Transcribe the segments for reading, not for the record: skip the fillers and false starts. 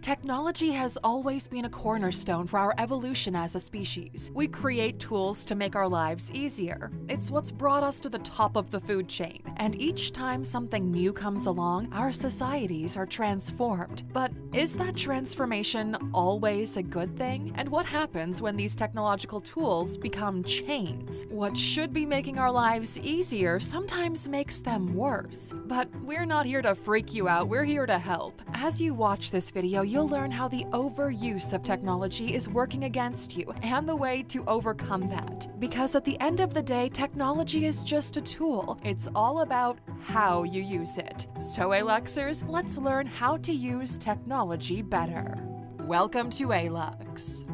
Technology has always been a cornerstone for our evolution as a species. We create tools to make our lives easier. It's what's brought us to the top of the food chain. And each time something new comes along, our societies are transformed. But is that transformation always a good thing? And what happens when these technological tools become chains? What should be making our lives easier sometimes makes them worse. But we're not here to freak you out, we're here to help. As you watch this video, you'll learn how the overuse of technology is working against you and the way to overcome that. Because at the end of the day, technology is just a tool. It's all about how you use it. So, Aluxers, let's learn how to use technology better. Welcome to Alux.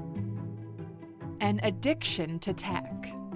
An addiction to tech.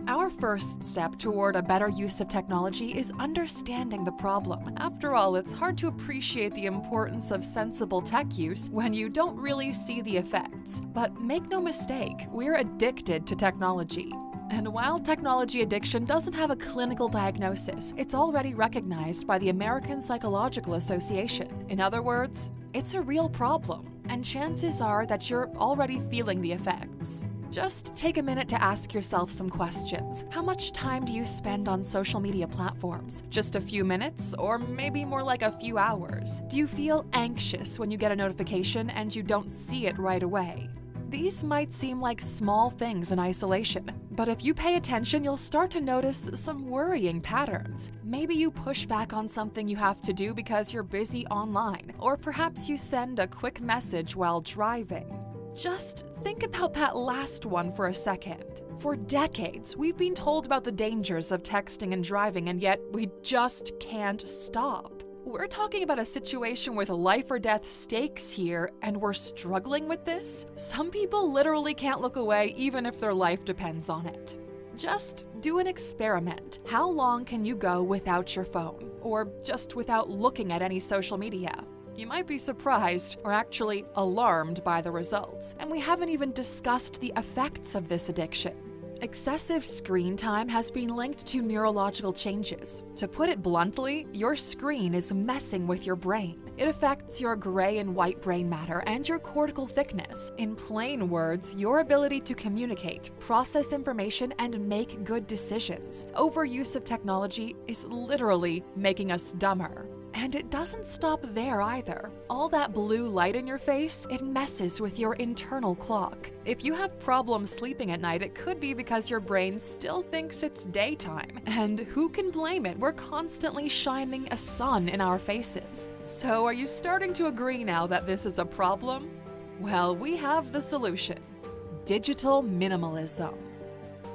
Our first step toward a better use of technology is understanding the problem. After all, it's hard to appreciate the importance of sensible tech use when you don't really see the effects. But make no mistake, we're addicted to technology. And while technology addiction doesn't have a clinical diagnosis, it's already recognized by the American Psychological Association. In other words, it's a real problem, and chances are that you're already feeling the effects. Just take a minute to ask yourself some questions. How much time do you spend on social media platforms? Just a few minutes, or maybe more like a few hours? Do you feel anxious when you get a notification and you don't see it right away? These might seem like small things in isolation, but if you pay attention, you'll start to notice some worrying patterns. Maybe you push back on something you have to do because you're busy online, or perhaps you send a quick message while driving. Just think about that last one for a second. For decades, we've been told about the dangers of texting and driving, and yet we just can't stop. We're talking about a situation with life or death stakes here, and we're struggling with this? Some people literally can't look away even if their life depends on it. Just do an experiment. How long can you go without your phone? Or just without looking at any social media? You might be surprised, or actually alarmed by the results. And we haven't even discussed the effects of this addiction. Excessive screen time has been linked to neurological changes. To put it bluntly, your screen is messing with your brain. It affects your gray and white brain matter and your cortical thickness. In plain words, your ability to communicate, process information, and make good decisions. Overuse of technology is literally making us dumber. And it doesn't stop there either. All that blue light in your face, it messes with your internal clock. If you have problems sleeping at night, it could be because your brain still thinks it's daytime. And who can blame it? We're constantly shining a sun in our faces. So are you starting to agree now that this is a problem? Well, we have the solution. Digital minimalism.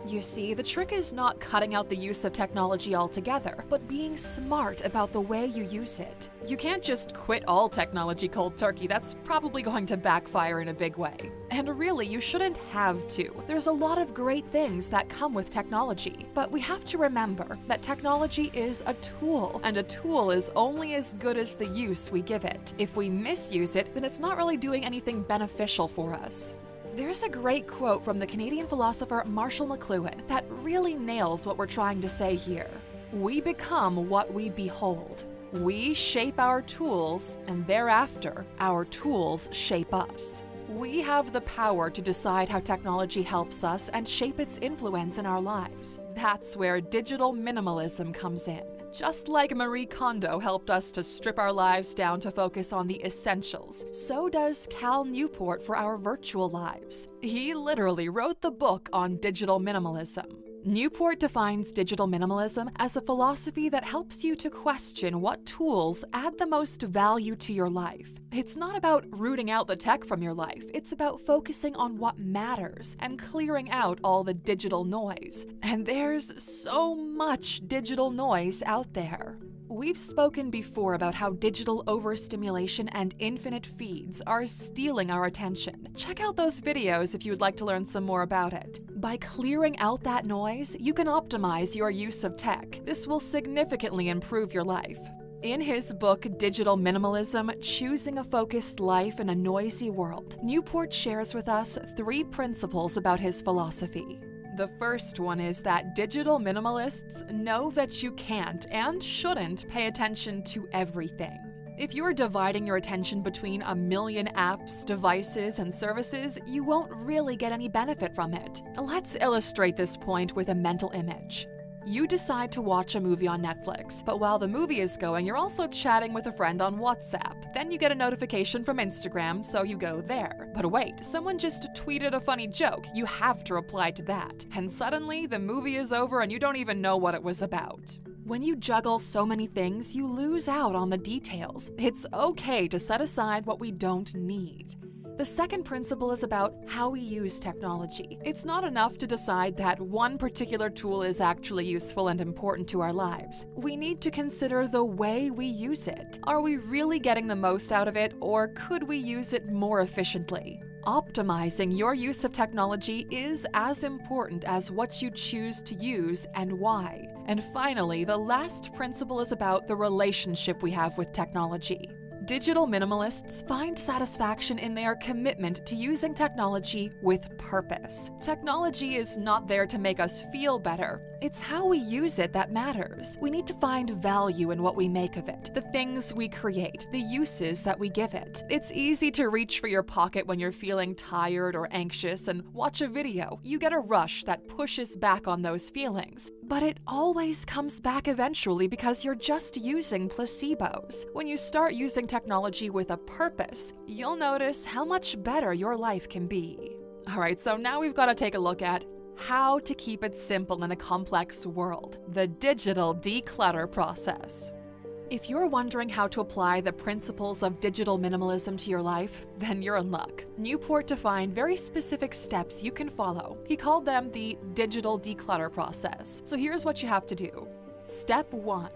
You see, the trick is not cutting out the use of technology altogether, but being smart about the way you use it. You can't just quit all technology cold turkey. That's probably going to backfire in a big way. And really, you shouldn't have to. There's a lot of great things that come with technology, but we have to remember that technology is a tool, and a tool is only as good as the use we give it. If we misuse it, then it's not really doing anything beneficial for us. There's a great quote from the Canadian philosopher Marshall McLuhan that really nails what we're trying to say here. We become what we behold. We shape our tools, and thereafter, our tools shape us. We have the power to decide how technology helps us and shape its influence in our lives. That's where digital minimalism comes in. Just like Marie Kondo helped us to strip our lives down to focus on the essentials, so does Cal Newport for our virtual lives. He literally wrote the book on digital minimalism. Newport defines digital minimalism as a philosophy that helps you to question what tools add the most value to your life. It's not about rooting out the tech from your life, it's about focusing on what matters and clearing out all the digital noise. And there's so much digital noise out there. We've spoken before about how digital overstimulation and infinite feeds are stealing our attention. Check out those videos if you'd like to learn some more about it. By clearing out that noise, you can optimize your use of tech. This will significantly improve your life. In his book, Digital Minimalism: Choosing a Focused Life in a Noisy World, Newport shares with us 3 principles about his philosophy. The first one is that digital minimalists know that you can't and shouldn't pay attention to everything. If you're dividing your attention between a million apps, devices, and services, you won't really get any benefit from it. Let's illustrate this point with a mental image. You decide to watch a movie on Netflix, but while the movie is going, you're also chatting with a friend on WhatsApp. Then you get a notification from Instagram, so you go there. But wait, someone just tweeted a funny joke. You have to reply to that. And suddenly, the movie is over and you don't even know what it was about. When you juggle so many things, you lose out on the details. It's okay to set aside what we don't need. The second principle is about how we use technology. It's not enough to decide that one particular tool is actually useful and important to our lives. We need to consider the way we use it. Are we really getting the most out of it, or could we use it more efficiently? Optimizing your use of technology is as important as what you choose to use and why. And finally, the last principle is about the relationship we have with technology. Digital minimalists find satisfaction in their commitment to using technology with purpose. Technology is not there to make us feel better. It's how we use it that matters. We need to find value in what we make of it, the things we create, the uses that we give it. It's easy to reach for your pocket when you're feeling tired or anxious and watch a video. You get a rush that pushes back on those feelings. But it always comes back eventually because you're just using placebos. When you start using technology with a purpose, you'll notice how much better your life can be. Alright, so now we've got to take a look at how to keep it simple in a complex world, the digital declutter process. If you're wondering how to apply the principles of digital minimalism to your life, then you're in luck. Newport defined very specific steps you can follow. He called them the digital declutter process. So here's what you have to do. Step 1.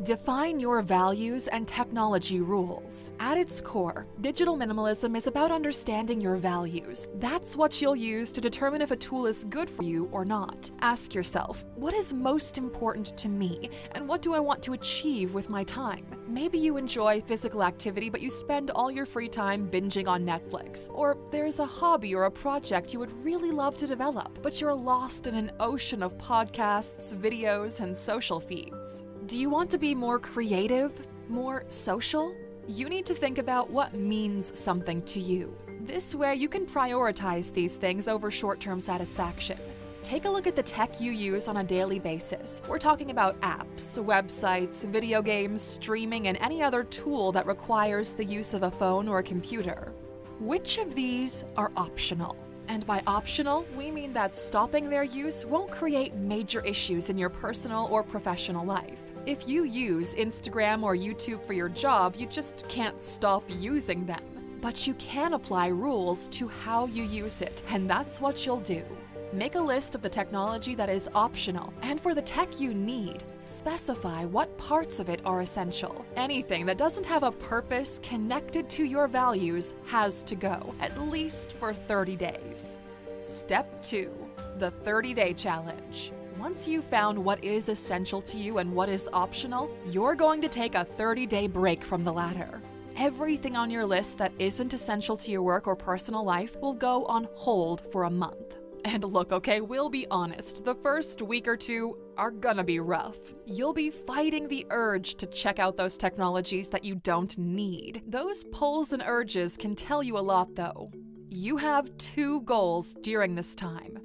Define your values and technology rules. At its core, digital minimalism is about understanding your values. That's what you'll use to determine if a tool is good for you or not. Ask yourself, what is most important to me, and what do I want to achieve with my time? Maybe you enjoy physical activity, but you spend all your free time binging on Netflix. Or there's a hobby or a project you would really love to develop, but you're lost in an ocean of podcasts, videos, and social feeds. Do you want to be more creative, more social? You need to think about what means something to you. This way, you can prioritize these things over short-term satisfaction. Take a look at the tech you use on a daily basis. We're talking about apps, websites, video games, streaming, and any other tool that requires the use of a phone or a computer. Which of these are optional? And by optional, we mean that stopping their use won't create major issues in your personal or professional life. If you use Instagram or YouTube for your job, you just can't stop using them. But you can apply rules to how you use it, and that's what you'll do. Make a list of the technology that is optional, and for the tech you need, specify what parts of it are essential. Anything that doesn't have a purpose connected to your values has to go, at least for 30 days. Step 2. The 30-day challenge. Once you've found what is essential to you and what is optional, you're going to take a 30-day break from the latter. Everything on your list that isn't essential to your work or personal life will go on hold for a month. And look, okay, we'll be honest, the first week or two are gonna be rough. You'll be fighting the urge to check out those technologies that you don't need. Those pulls and urges can tell you a lot though. You have 2 goals during this time.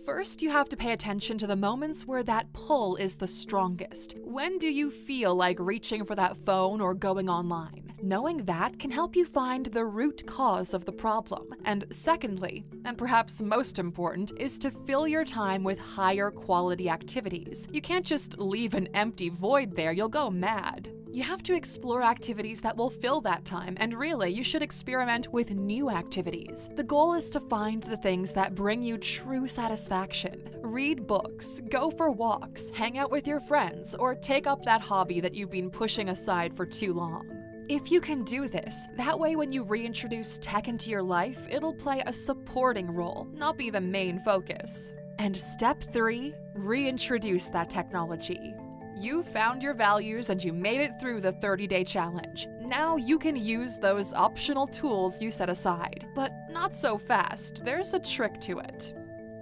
First, you have to pay attention to the moments where that pull is the strongest. When do you feel like reaching for that phone or going online? Knowing that can help you find the root cause of the problem. And secondly, and perhaps most important, is to fill your time with higher quality activities. You can't just leave an empty void there, you'll go mad. You have to explore activities that will fill that time, and really, you should experiment with new activities. The goal is to find the things that bring you true satisfaction. Read books, go for walks, hang out with your friends, or take up that hobby that you've been pushing aside for too long. If you can do this, that way when you reintroduce tech into your life, it'll play a supporting role, not be the main focus. And step 3, reintroduce that technology. You found your values and you made it through the 30-day challenge. Now you can use those optional tools you set aside. But not so fast, there's a trick to it.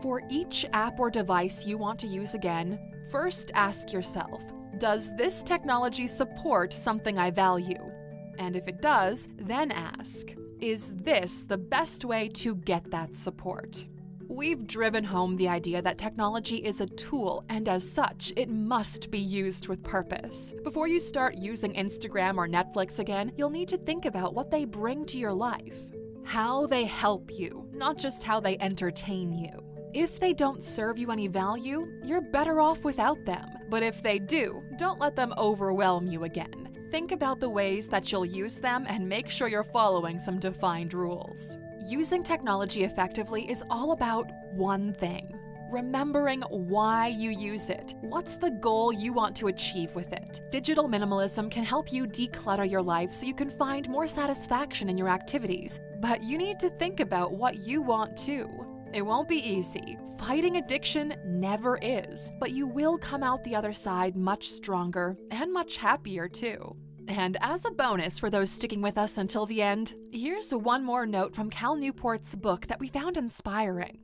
For each app or device you want to use again, first ask yourself, does this technology support something I value? And if it does, then ask, is this the best way to get that support? We've driven home the idea that technology is a tool, and as such, it must be used with purpose. Before you start using Instagram or Netflix again, you'll need to think about what they bring to your life. How they help you, not just how they entertain you. If they don't serve you any value, you're better off without them. But if they do, don't let them overwhelm you again. Think about the ways that you'll use them and make sure you're following some defined rules. Using technology effectively is all about one thing: remembering why you use it. What's the goal you want to achieve with it? Digital minimalism can help you declutter your life so you can find more satisfaction in your activities. But you need to think about what you want too. It won't be easy. Fighting addiction never is, but you will come out the other side much stronger and much happier too. And as a bonus for those sticking with us until the end, here's one more note from Cal Newport's book that we found inspiring.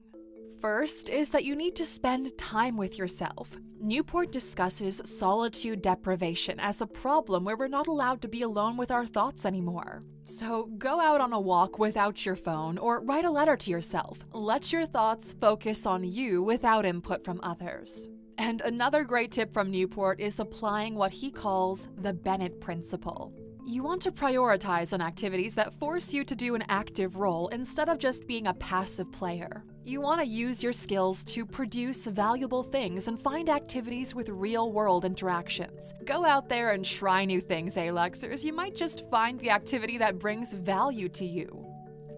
First is that you need to spend time with yourself. Newport discusses solitude deprivation as a problem where we're not allowed to be alone with our thoughts anymore. So go out on a walk without your phone or write a letter to yourself. Let your thoughts focus on you without input from others. And another great tip from Newport is applying what he calls the Bennett Principle. You want to prioritize on activities that force you to do an active role instead of just being a passive player. You want to use your skills to produce valuable things and find activities with real-world interactions. Go out there and try new things, Aluxers. You might just find the activity that brings value to you.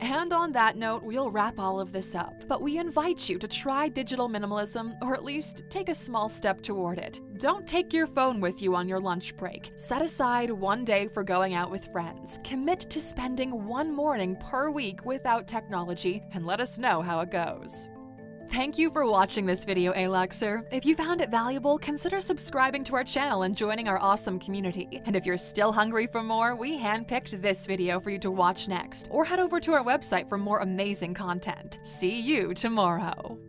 And on that note, we'll wrap all of this up. But we invite you to try digital minimalism, or at least take a small step toward it. Don't take your phone with you on your lunch break. Set aside one day for going out with friends. Commit to spending one morning per week without technology, and let us know how it goes. Thank you for watching this video, Aluxer. If you found it valuable, consider subscribing to our channel and joining our awesome community. And if you're still hungry for more, we handpicked this video for you to watch next. Or head over to our website for more amazing content. See you tomorrow.